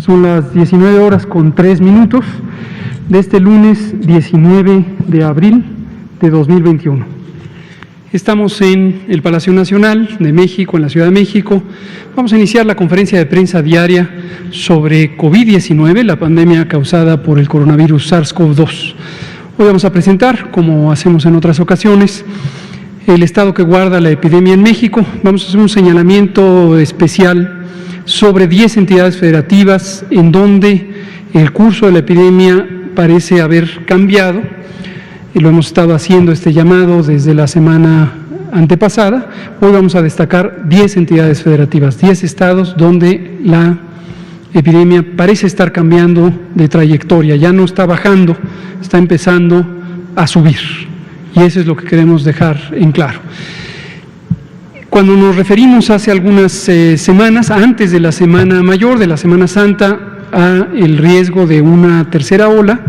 Son las 19:03 de este lunes 19 de abril de 2021. Estamos en el Palacio Nacional de México, en la Ciudad de México. Vamos a iniciar la conferencia de prensa diaria sobre COVID-19, la pandemia causada por el coronavirus SARS-CoV-2. Hoy vamos a presentar, como hacemos en otras ocasiones, el estado que guarda la epidemia en México. Vamos a hacer un señalamiento especial sobre 10 entidades federativas en donde el curso de la epidemia parece haber cambiado. Y lo hemos estado haciendo este llamado desde la semana antepasada. Hoy vamos a destacar 10 entidades federativas, 10 estados donde la epidemia parece estar cambiando de trayectoria, ya no está bajando, está empezando a subir. Y eso es lo que queremos dejar en claro. Cuando nos referimos hace algunas semanas, antes de la Semana Mayor, de la Semana Santa, a el riesgo de una tercera ola,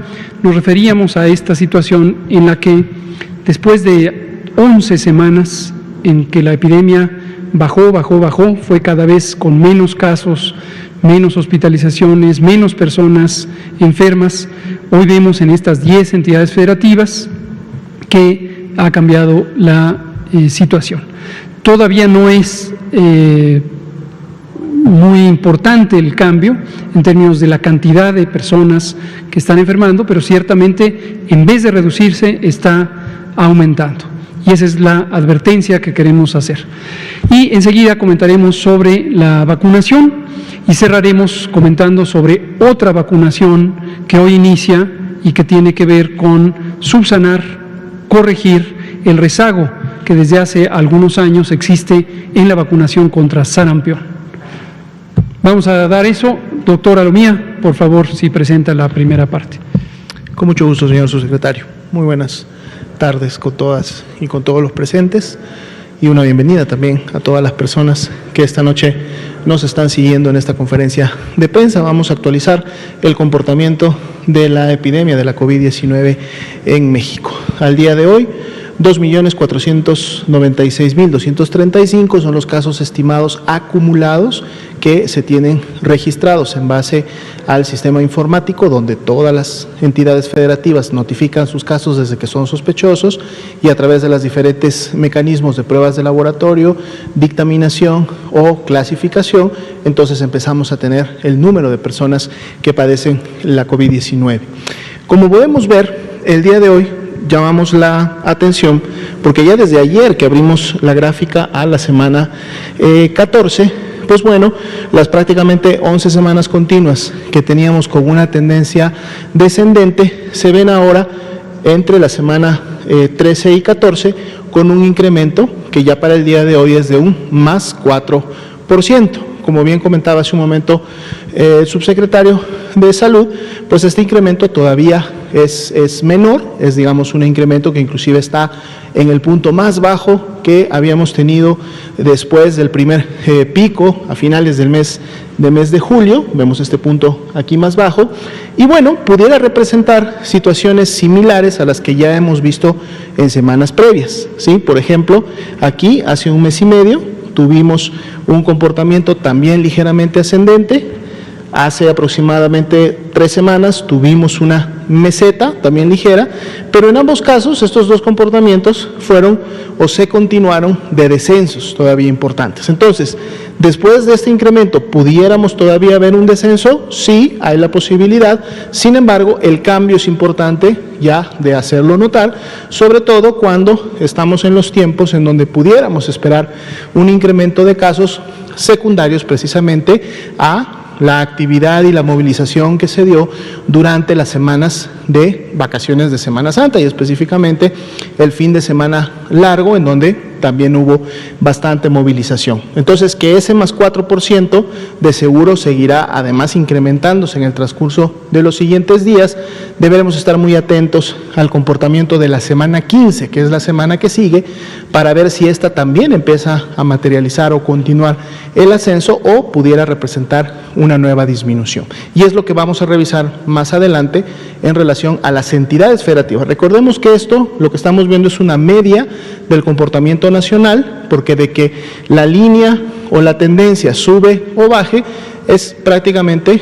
nos referíamos a esta situación en la que después de 11 semanas en que la epidemia bajó, fue cada vez con menos casos, menos hospitalizaciones, menos personas enfermas, hoy vemos en estas 10 entidades federativas que ha cambiado la situación. Todavía no es muy importante el cambio en términos de la cantidad de personas que están enfermando, pero ciertamente en vez de reducirse está aumentando. Y esa es la advertencia que queremos hacer. Y enseguida comentaremos sobre la vacunación y cerraremos comentando sobre otra vacunación que hoy inicia y que tiene que ver con subsanar, corregir el rezago que desde hace algunos años existe en la vacunación contra sarampión. Vamos a dar eso. Doctora Lomía, por favor, si presenta la primera parte. Con mucho gusto, señor subsecretario. Muy buenas tardes con todas y con todos los presentes y una bienvenida también a todas las personas que esta noche nos están siguiendo en esta conferencia de prensa. Vamos a actualizar el comportamiento de la epidemia de la COVID-19 en México. Al día de hoy, 2.496.235 son los casos estimados acumulados que se tienen registrados en base al sistema informático, donde todas las entidades federativas notifican sus casos desde que son sospechosos y a través de los diferentes mecanismos de pruebas de laboratorio, dictaminación o clasificación, entonces empezamos a tener el número de personas que padecen la COVID-19. Como podemos ver, el día de hoy llamamos la atención porque ya desde ayer que abrimos la gráfica a la semana 14, pues bueno, las prácticamente 11 semanas continuas que teníamos con una tendencia descendente se ven ahora entre la semana 13 y 14 con un incremento que ya para el día de hoy es de un más 4%. Como bien comentaba hace un momento el subsecretario de Salud, pues este incremento todavía es menor, es digamos un incremento que inclusive está en el punto más bajo que habíamos tenido después del primer pico a finales del mes de julio. Vemos este punto aquí más bajo y bueno, pudiera representar situaciones similares a las que ya hemos visto en semanas previas, ¿sí? Por ejemplo, aquí hace un mes y medio tuvimos un comportamiento también ligeramente ascendente. Hace aproximadamente 3 semanas tuvimos una meseta también ligera, pero en ambos casos estos dos comportamientos fueron o se continuaron de descensos todavía importantes. Entonces, después de este incremento, ¿pudiéramos todavía ver un descenso? Sí, hay la posibilidad. Sin embargo, el cambio es importante ya de hacerlo notar, sobre todo cuando estamos en los tiempos en donde pudiéramos esperar un incremento de casos secundarios precisamente a la actividad y la movilización que se dio durante las semanas de vacaciones de Semana Santa y específicamente el fin de semana largo en donde también hubo bastante movilización. Entonces, que ese más 4% de seguro seguirá además incrementándose en el transcurso de los siguientes días. Deberemos estar muy atentos al comportamiento de la semana 15, que es la semana que sigue, para ver si esta también empieza a materializar o continuar el ascenso o pudiera representar una nueva disminución. Y es lo que vamos a revisar más adelante en relación a las entidades federativas. Recordemos que esto, lo que estamos viendo es una media del comportamiento nacional, porque de que la línea o la tendencia sube o baje, es prácticamente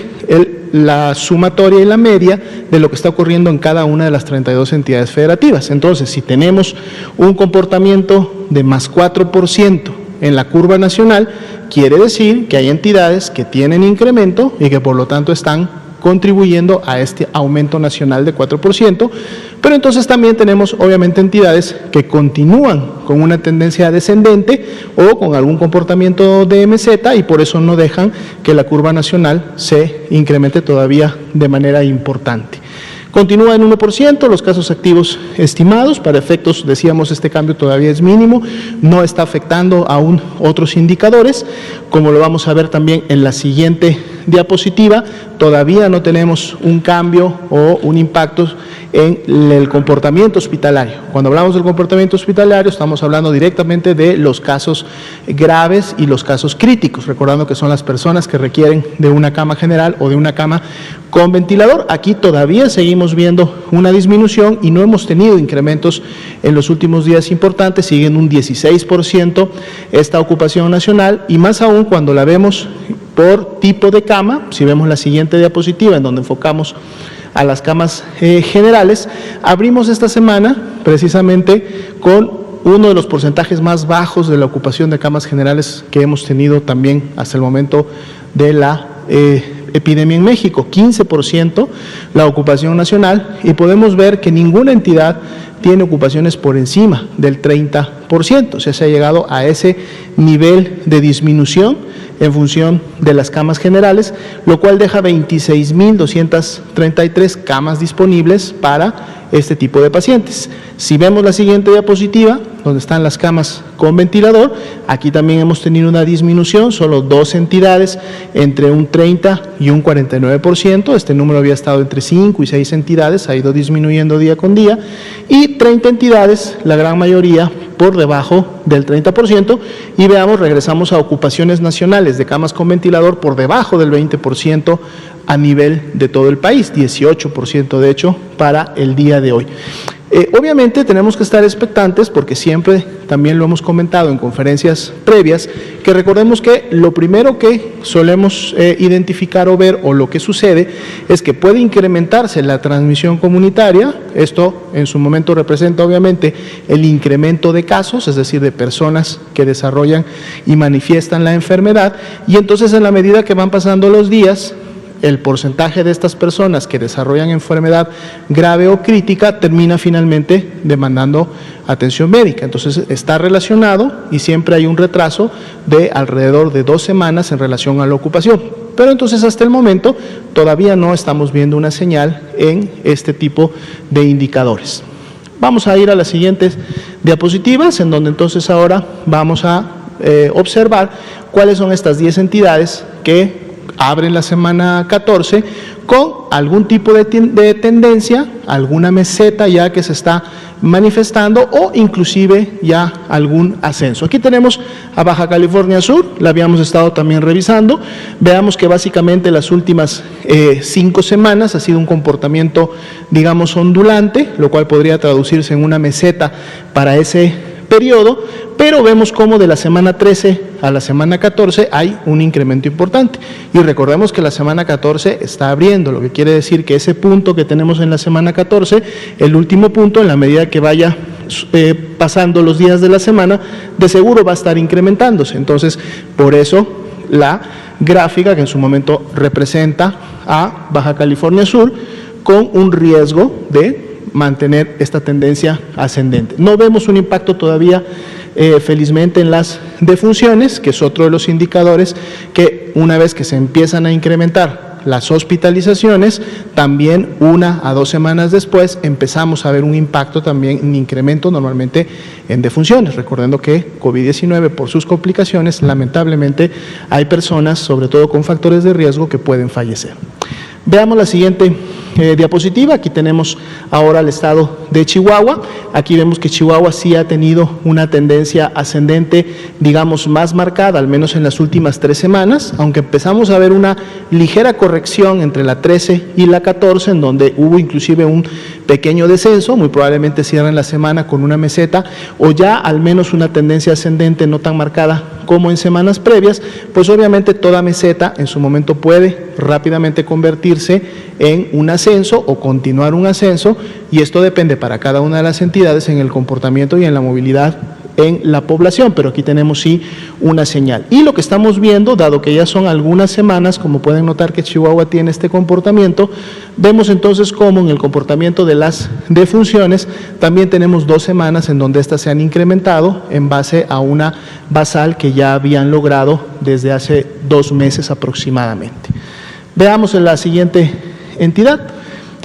la sumatoria y la media de lo que está ocurriendo en cada una de las 32 entidades federativas. Entonces, si tenemos un comportamiento de más 4% en la curva nacional, quiere decir que hay entidades que tienen incremento y que por lo tanto están contribuyendo a este aumento nacional de 4%, pero entonces también tenemos obviamente entidades que continúan con una tendencia descendente o con algún comportamiento de meseta y por eso no dejan que la curva nacional se incremente todavía de manera importante. Continúa en 1% los casos activos estimados, para efectos, decíamos, este cambio todavía es mínimo, no está afectando aún otros indicadores, como lo vamos a ver también en la siguiente diapositiva, todavía no tenemos un cambio o un impacto en el comportamiento hospitalario. Cuando hablamos del comportamiento hospitalario estamos hablando directamente de los casos graves y los casos críticos, recordando que son las personas que requieren de una cama general o de una cama con ventilador. Aquí todavía seguimos viendo una disminución y no hemos tenido incrementos en los últimos días importantes, sigue en un 16% esta ocupación nacional y más aún cuando la vemos por tipo de cama. Si vemos la siguiente diapositiva en donde enfocamos a las camas generales, abrimos esta semana precisamente con uno de los porcentajes más bajos de la ocupación de camas generales que hemos tenido también hasta el momento de la epidemia en México, 15% la ocupación nacional, y podemos ver que ninguna entidad tiene ocupaciones por encima del 30%, o sea, se ha llegado a ese nivel de disminución en función de las camas generales, lo cual deja 26.233 camas disponibles para este tipo de pacientes. Si vemos la siguiente diapositiva, donde están las camas con ventilador, aquí también hemos tenido una disminución, solo 2 entidades entre un 30 y un 49%, este número había estado entre 5 y 6 entidades, ha ido disminuyendo día con día, y 30 entidades, la gran mayoría por debajo del 30%, y veamos, regresamos a ocupaciones nacionales de camas con ventilador por debajo del 20% a nivel de todo el país, 18% de hecho para el día de hoy. Obviamente tenemos que estar expectantes porque siempre, también lo hemos comentado en conferencias previas, que recordemos que lo primero que solemos identificar o ver o lo que sucede es que puede incrementarse la transmisión comunitaria. Esto en su momento representa obviamente el incremento de casos, es decir, de personas que desarrollan y manifiestan la enfermedad, y entonces en la medida que van pasando los días, el porcentaje de estas personas que desarrollan enfermedad grave o crítica termina finalmente demandando atención médica. Entonces está relacionado y siempre hay un retraso de alrededor de 2 semanas en relación a la ocupación. Pero entonces hasta el momento todavía no estamos viendo una señal en este tipo de indicadores. Vamos a ir a las siguientes diapositivas, en donde entonces ahora vamos a observar cuáles son estas 10 entidades que abren la semana 14 con algún tipo de tendencia, alguna meseta ya que se está manifestando o inclusive ya algún ascenso. Aquí tenemos a Baja California Sur, la habíamos estado también revisando. Veamos que básicamente las últimas 5 semanas ha sido un comportamiento, digamos, ondulante, lo cual podría traducirse en una meseta para ese periodo, pero vemos cómo de la semana 13 a la semana 14 hay un incremento importante, y recordemos que la semana 14 está abriendo, lo que quiere decir que ese punto que tenemos en la semana 14, el último punto, en la medida que vaya pasando los días de la semana, de seguro va a estar incrementándose. Entonces, por eso la gráfica que en su momento representa a Baja California Sur con un riesgo de mantener esta tendencia ascendente. No vemos un impacto todavía, felizmente, en las defunciones, que es otro de los indicadores que una vez que se empiezan a incrementar las hospitalizaciones, también 1 a 2 semanas después empezamos a ver un impacto también, un incremento normalmente en defunciones, recordando que COVID-19 por sus complicaciones, lamentablemente hay personas, sobre todo con factores de riesgo, que pueden fallecer. Veamos la siguiente diapositiva, aquí tenemos ahora el estado de Chihuahua. Aquí vemos que Chihuahua sí ha tenido una tendencia ascendente, digamos, más marcada, al menos en las últimas 3 semanas, aunque empezamos a ver una ligera corrección entre la 13 y la 14, en donde hubo inclusive un pequeño descenso, muy probablemente cierren la semana con una meseta, o ya al menos una tendencia ascendente no tan marcada como en semanas previas. Pues obviamente toda meseta en su momento puede rápidamente convertirse en un ascenso o continuar un ascenso, y esto depende para cada una de las entidades en el comportamiento y en la movilidad en la población, pero aquí tenemos sí una señal. Y lo que estamos viendo, dado que ya son algunas semanas, como pueden notar que Chihuahua tiene este comportamiento, vemos entonces cómo en el comportamiento de las defunciones también tenemos 2 semanas en donde estas se han incrementado en base a una basal que ya habían logrado desde hace 2 meses aproximadamente. Veamos en la siguiente entidad.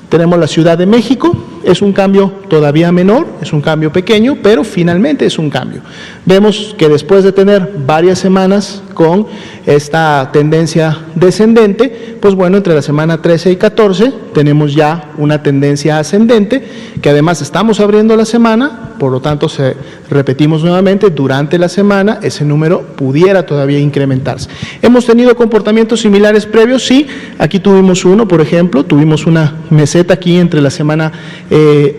Tenemos la Ciudad de México. Es un cambio todavía menor, es un cambio pequeño, pero finalmente es un cambio. Vemos que después de tener varias semanas con esta tendencia descendente, pues bueno, entre la semana 13 y 14 tenemos ya una tendencia ascendente, que además estamos abriendo la semana, por lo tanto, repetimos nuevamente, durante la semana ese número pudiera todavía incrementarse. ¿Hemos tenido comportamientos similares previos? Sí, aquí tuvimos uno, por ejemplo, tuvimos una meseta aquí entre la semana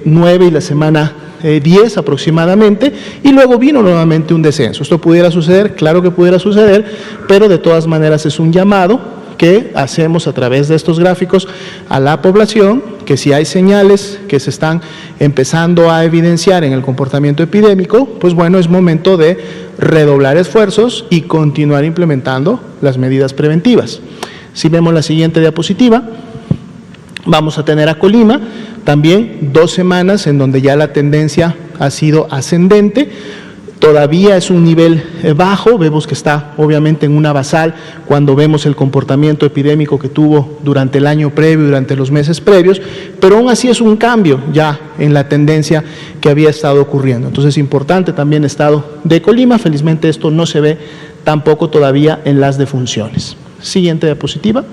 9 y la semana 10 aproximadamente, y luego vino nuevamente un descenso. ¿Esto pudiera suceder? Claro que pudiera suceder, pero de todas maneras es un llamado que hacemos a través de estos gráficos a la población, que si hay señales que se están empezando a evidenciar en el comportamiento epidémico, pues bueno, es momento de redoblar esfuerzos y continuar implementando las medidas preventivas. Si vemos la siguiente diapositiva, vamos a tener a Colima, también 2 semanas en donde ya la tendencia ha sido ascendente. Todavía es un nivel bajo, vemos que está obviamente en una basal cuando vemos el comportamiento epidémico que tuvo durante el año previo, durante los meses previos, pero aún así es un cambio ya en la tendencia que había estado ocurriendo. Entonces es importante también el estado de Colima, felizmente esto no se ve tampoco todavía en las defunciones. Siguiente diapositiva.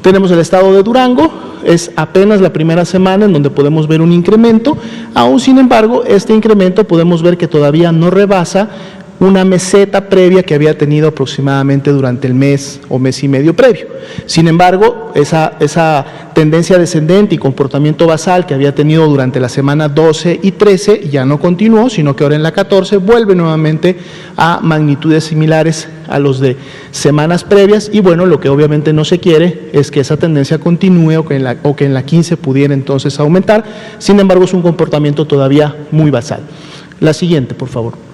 Tenemos el estado de Durango, es apenas la primera semana en donde podemos ver un incremento, aún sin embargo este incremento podemos ver que todavía no rebasa una meseta previa que había tenido aproximadamente durante el mes o mes y medio previo. Sin embargo, esa tendencia descendente y comportamiento basal que había tenido durante la semana 12 y 13 ya no continuó, sino que ahora en la 14 vuelve nuevamente a magnitudes similares a los de semanas previas, y bueno, lo que obviamente no se quiere es que esa tendencia continúe o que en la 15 pudiera entonces aumentar. Sin embargo, es un comportamiento todavía muy basal. La siguiente, por favor.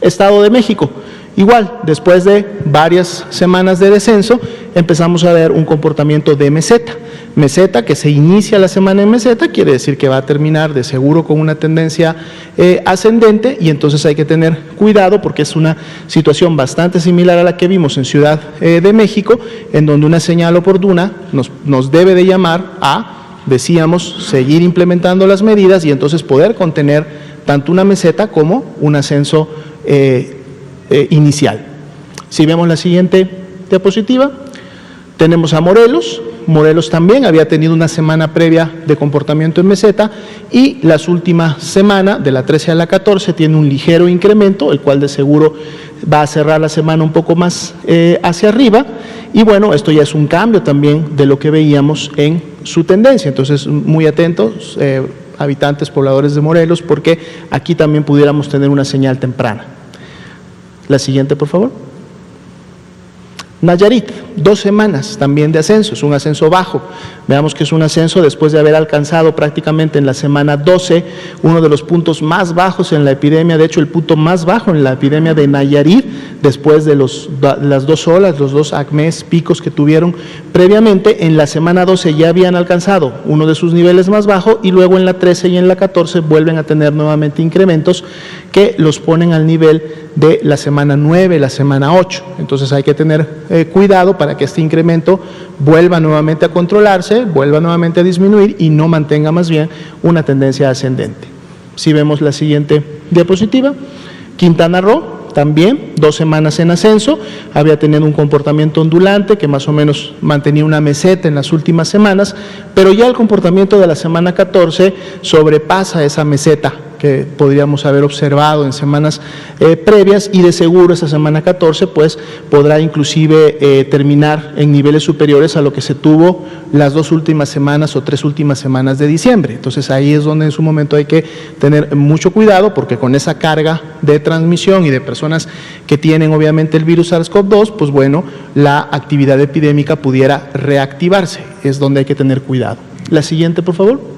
Estado de México, igual, después de varias semanas de descenso, empezamos a ver un comportamiento de meseta. Meseta que se inicia la semana en meseta, quiere decir que va a terminar de seguro con una tendencia ascendente, y entonces hay que tener cuidado porque es una situación bastante similar a la que vimos en Ciudad de México, en donde una señal oportuna nos debe de llamar a, decíamos, seguir implementando las medidas y entonces poder contener tanto una meseta como un ascenso inicial. Si vemos la siguiente diapositiva, tenemos a Morelos. Morelos también había tenido una semana previa de comportamiento en meseta, y las últimas semanas, de la 13 a la 14, tiene un ligero incremento, el cual de seguro va a cerrar la semana un poco más hacia arriba, y bueno, esto ya es un cambio también de lo que veíamos en su tendencia. Entonces, muy atentos, habitantes, pobladores de Morelos, porque aquí también pudiéramos tener una señal temprana. La siguiente, por favor. Nayarit, 2 semanas también de ascenso, es un ascenso bajo. Veamos que es un ascenso después de haber alcanzado prácticamente en la semana 12 uno de los puntos más bajos en la epidemia, de hecho el punto más bajo en la epidemia de Nayarit, después de las 2 olas, los 2 acmes picos que tuvieron previamente. En la semana 12 ya habían alcanzado uno de sus niveles más bajos, y luego en la 13 y en la 14 vuelven a tener nuevamente incrementos que los ponen al nivel de la semana 9, la semana 8. Entonces hay que tener cuidado para que este incremento vuelva nuevamente a controlarse, vuelva nuevamente a disminuir y no mantenga más bien una tendencia ascendente. Si vemos la siguiente diapositiva, Quintana Roo, también 2 semanas en ascenso, había tenido un comportamiento ondulante que más o menos mantenía una meseta en las últimas semanas, pero ya el comportamiento de la semana 14 sobrepasa esa meseta que podríamos haber observado en semanas previas, y de seguro esa semana 14 pues podrá inclusive terminar en niveles superiores a lo que se tuvo las 2 últimas semanas o 3 últimas semanas de diciembre. Entonces ahí es donde en su momento hay que tener mucho cuidado, porque con esa carga de transmisión y de personas que tienen obviamente el virus SARS-CoV-2, pues bueno, la actividad epidémica pudiera reactivarse, es donde hay que tener cuidado. La siguiente, por favor.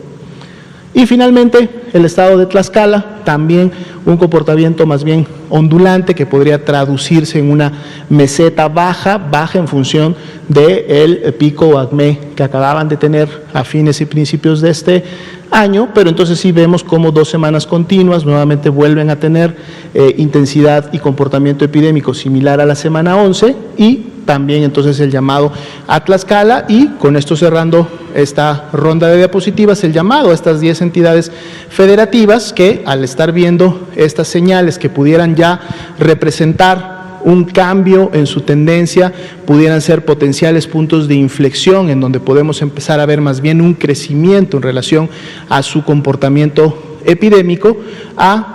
Y finalmente, el estado de Tlaxcala, también un comportamiento más bien ondulante que podría traducirse en una meseta baja en función del pico o acme que acababan de tener a fines y principios de este año, pero entonces sí vemos como 2 semanas continuas nuevamente vuelven a tener intensidad y comportamiento epidémico similar a la semana 11, y también entonces el llamado a Tlaxcala. Y con esto cerrando esta ronda de diapositivas, el llamado a estas 10 entidades federativas que, al estar viendo estas señales que pudieran ya representar un cambio en su tendencia, pudieran ser potenciales puntos de inflexión en donde podemos empezar a ver más bien un crecimiento en relación a su comportamiento epidémico, a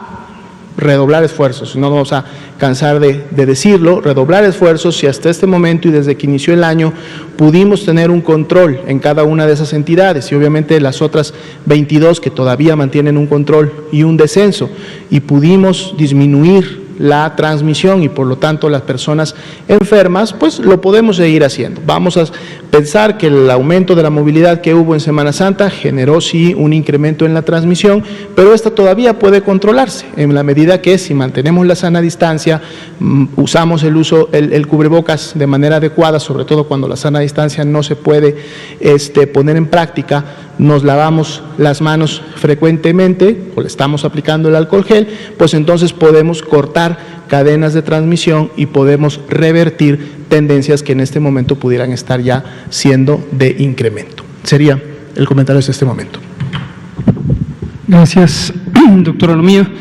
redoblar esfuerzos. No vamos a cansar de decirlo, redoblar esfuerzos. Si hasta este momento y desde que inició el año pudimos tener un control en cada una de esas entidades, y obviamente las otras 22 que todavía mantienen un control y un descenso, y pudimos disminuir la transmisión y por lo tanto las personas enfermas, pues lo podemos seguir haciendo. Vamos a pensar que el aumento de la movilidad que hubo en Semana Santa generó sí un incremento en la transmisión, pero esta todavía puede controlarse en la medida que, si mantenemos la sana distancia, usamos el cubrebocas de manera adecuada, sobre todo cuando la sana distancia no se puede poner en práctica, nos lavamos las manos frecuentemente o le estamos aplicando el alcohol gel, pues entonces podemos cortar cadenas de transmisión y podemos revertir tendencias que en este momento pudieran estar ya siendo de incremento. Sería el comentario de este momento. Gracias, doctora Lomía.